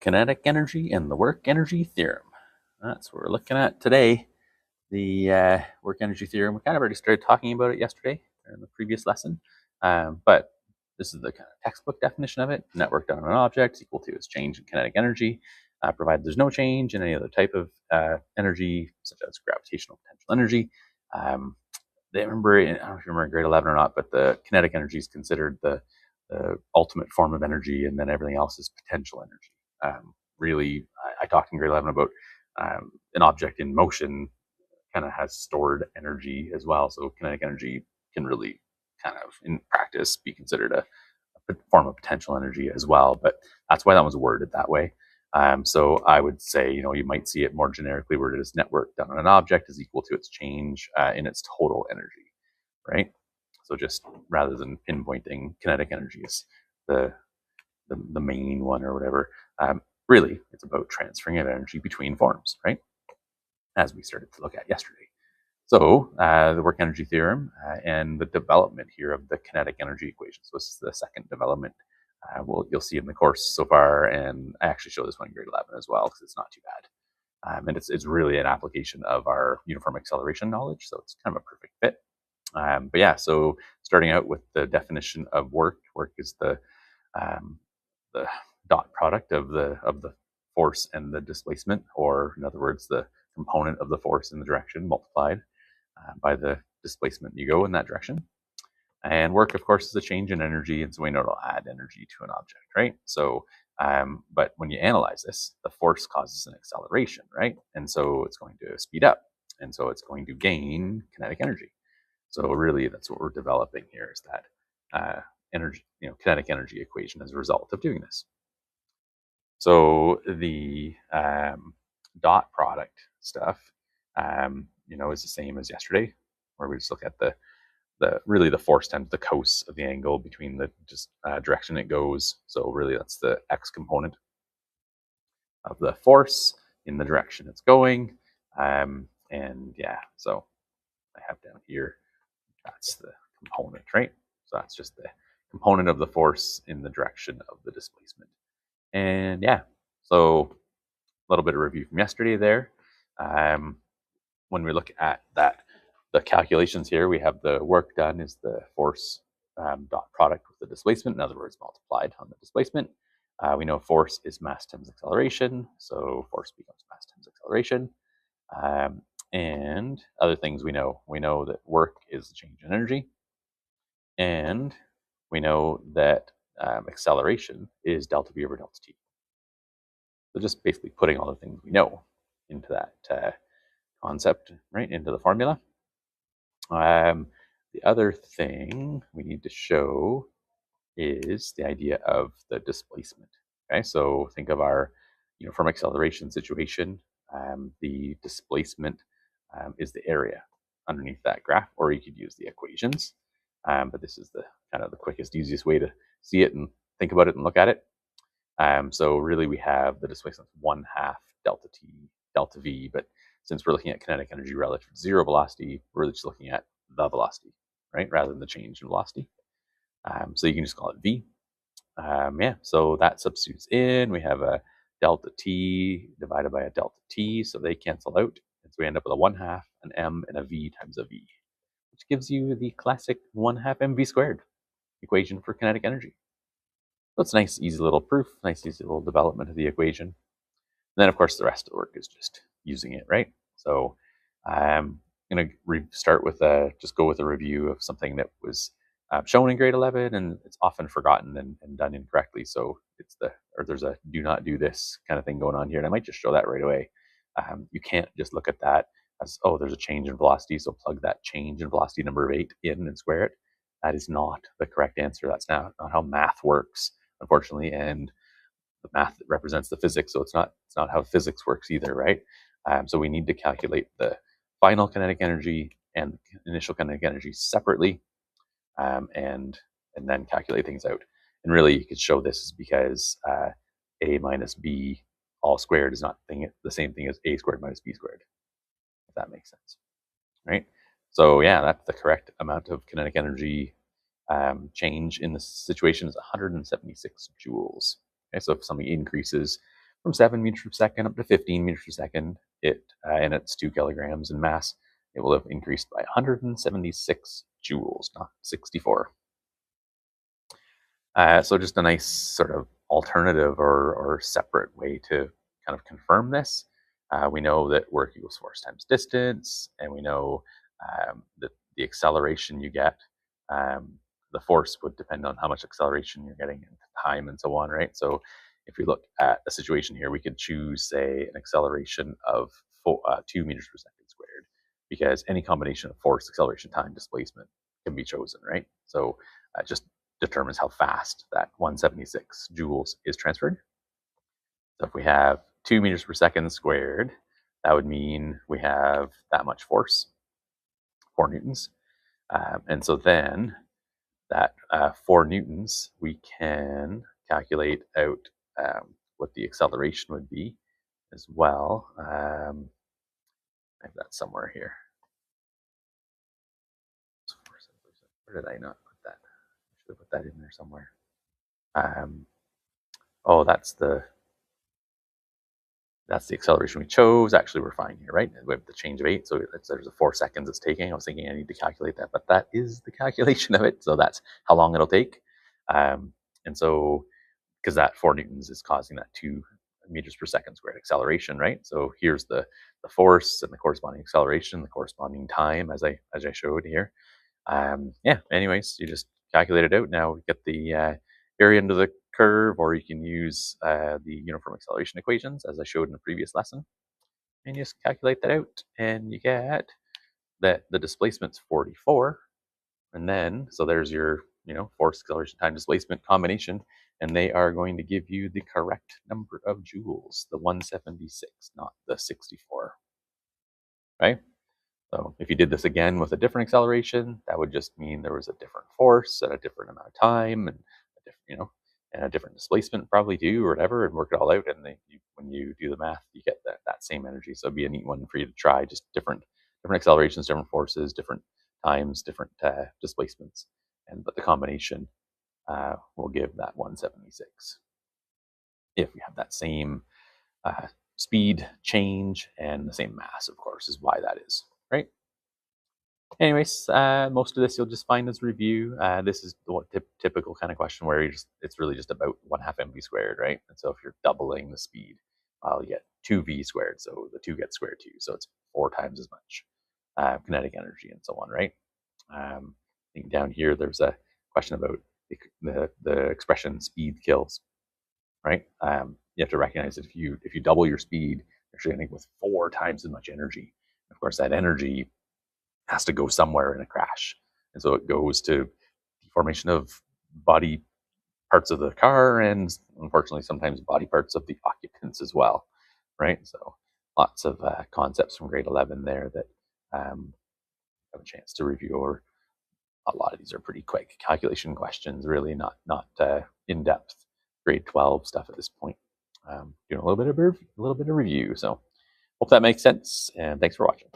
kinetic energy and the work energy theorem. That's what we're looking at today. The work energy theorem, we kind of already started talking about it yesterday in the previous lesson, but this is the kind of textbook definition of it. Net work done on an object is equal to its change in kinetic energy, provided there's no change in any other type of energy, such as gravitational potential energy. I don't know if you remember in grade 11 or not, but the kinetic energy is considered the ultimate form of energy, and then everything else is potential energy. Really, I talked in grade 11 about an object in motion kind of has stored energy as well. So kinetic energy can really kind of, in practice, be considered a form of potential energy as well. But that's why that was worded that way. So I would say, you might see it more generically worded as net work done on an object is equal to its change in its total energy, right? So just rather than pinpointing kinetic energy as the main one or whatever, really it's about transferring of energy between forms, right? As we started to look at yesterday. So the work energy theorem and the development here of the kinetic energy equation. So this is the second development you'll see in the course so far, and I actually show this one in grade 11 as well because it's not too bad. And it's really an application of our uniform acceleration knowledge, so it's kind of a perfect fit. But yeah, so starting out with the definition of work. Work is the dot product of the force and the displacement, or in other words, the component of the force in the direction multiplied by the displacement you go in that direction. And work, of course, is a change in energy, and so we know it'll add energy to an object, right? So, but when you analyze this, the force causes an acceleration, right? And so it's going to speed up, and so it's going to gain kinetic energy. So really, that's what we're developing here, is that energy, kinetic energy equation as a result of doing this. So the dot product stuff, is the same as yesterday, where we just look at the force times the cos of the angle between the direction it goes. So really, that's the x component of the force in the direction it's going. And yeah, so I have down here, that's the component, right? So that's just the component of the force in the direction of the displacement. And yeah, so a little bit of review from yesterday there. When we look at that, the calculations here, we have the work done is the force dot product with the displacement, in other words, multiplied on the displacement. We know force is mass times acceleration, so force becomes mass times acceleration. And other things we know that work is the change in energy, and we know that acceleration is delta v over delta t. So just basically putting all the things we know into that concept, right, into the formula. The other thing we need to show is the idea of the displacement. Okay, so think of our uniform acceleration situation. The displacement is the area underneath that graph, or you could use the equations. But this is the kind of the quickest, easiest way to see it and think about it and look at it. So really, we have the displacement 1/2 delta t delta v, but since we're looking at kinetic energy relative to zero velocity, we're really just looking at the velocity, right, rather than the change in velocity. So you can just call it v. Yeah, so that substitutes in. We have a delta t divided by a delta t, so they cancel out. And so we end up with a 1/2, an m, and a v times a v, which gives you the classic 1/2 mv squared equation for kinetic energy. So it's a nice, easy little proof, nice, easy little development of the equation. And then, of course, the rest of the work is just using it, right? So I'm going to start with just go with a review of something that was shown in grade 11, and it's often forgotten and done incorrectly. So there's a do not do this kind of thing going on here, and I might just show that right away. You can't just look at that as, oh, there's a change in velocity, so plug that change in velocity number 8 in and square it. That is not the correct answer. That's not how math works, unfortunately, and the math represents the physics, so it's not how physics works either, right? So we need to calculate the final kinetic energy and initial kinetic energy separately, and then calculate things out. And really, you could show this is because a minus b all squared is not the same thing as a squared minus b squared, if that makes sense, right? So yeah, that's the correct amount of kinetic energy change in this situation is 176 joules. Okay, so if something increases from 7 meters per second up to 15 meters per second, and it's 2 kilograms in mass, it will have increased by 176 joules, not 64. So just a nice sort of alternative or separate way to kind of confirm this. We know that work equals force times distance, and we know that the acceleration you get, the force would depend on how much acceleration you're getting in time and so on, right? So if we look at a situation here, we could choose, say, an acceleration of 2 meters per second squared, because any combination of force, acceleration, time, displacement can be chosen, right? So just determines how fast that 176 joules is transferred. So if we have 2 meters per second squared, that would mean we have that much force, 4 newtons. And so then that 4 newtons, we can calculate out what the acceleration would be as well. I have that somewhere here. Where did I not put that? I should have put that in there somewhere. Oh, that's the acceleration we chose. Actually, we're fine here, right? We have the change of 8, so there's a 4 seconds it's taking. I was thinking I need to calculate that, but that is the calculation of it. So that's how long it'll take. And so, because that 4 newtons is causing that 2 meters per second squared acceleration, right? So here's the force and the corresponding acceleration, the corresponding time, as I showed here. Yeah. Anyways, you just calculate it out. Now we get the area under the curve, or you can use the uniform acceleration equations, as I showed in the previous lesson, and you just calculate that out, and you get that the displacement's 44, and then so there's your force, acceleration, time, displacement combination, and they are going to give you the correct number of joules, the 176, not the 64, right? So if you did this again with a different acceleration, that would just mean there was a different force at a different amount of time, and a different, and a different displacement probably too, or whatever, and work it all out. And when you do the math, you get that same energy. So it'd be a neat one for you to try, just different accelerations, different forces, different times, different displacements, but the combination will give that 176. If we have that same speed change and the same mass, of course, is why that is, right? Anyways, most of this you'll just find as review. This is the typical kind of question where it's really just about 1/2 mv squared, right? And so if you're doubling the speed, you get 2v squared, so the 2 gets squared too, so it's 4 times as much kinetic energy and so on, right? I think down here there's a question about the expression speed kills, right? You have to recognize that if you double your speed, you're actually ending with 4 times as much energy. Of course, that energy has to go somewhere in a crash, and so it goes to deformation of body parts of the car, and unfortunately sometimes body parts of the occupants as well, right? So lots of concepts from grade 11 there that have a chance to review, or a lot of these are pretty quick calculation questions, really not in-depth grade 12 stuff at this point. Doing a little bit of review, so hope that makes sense, and thanks for watching.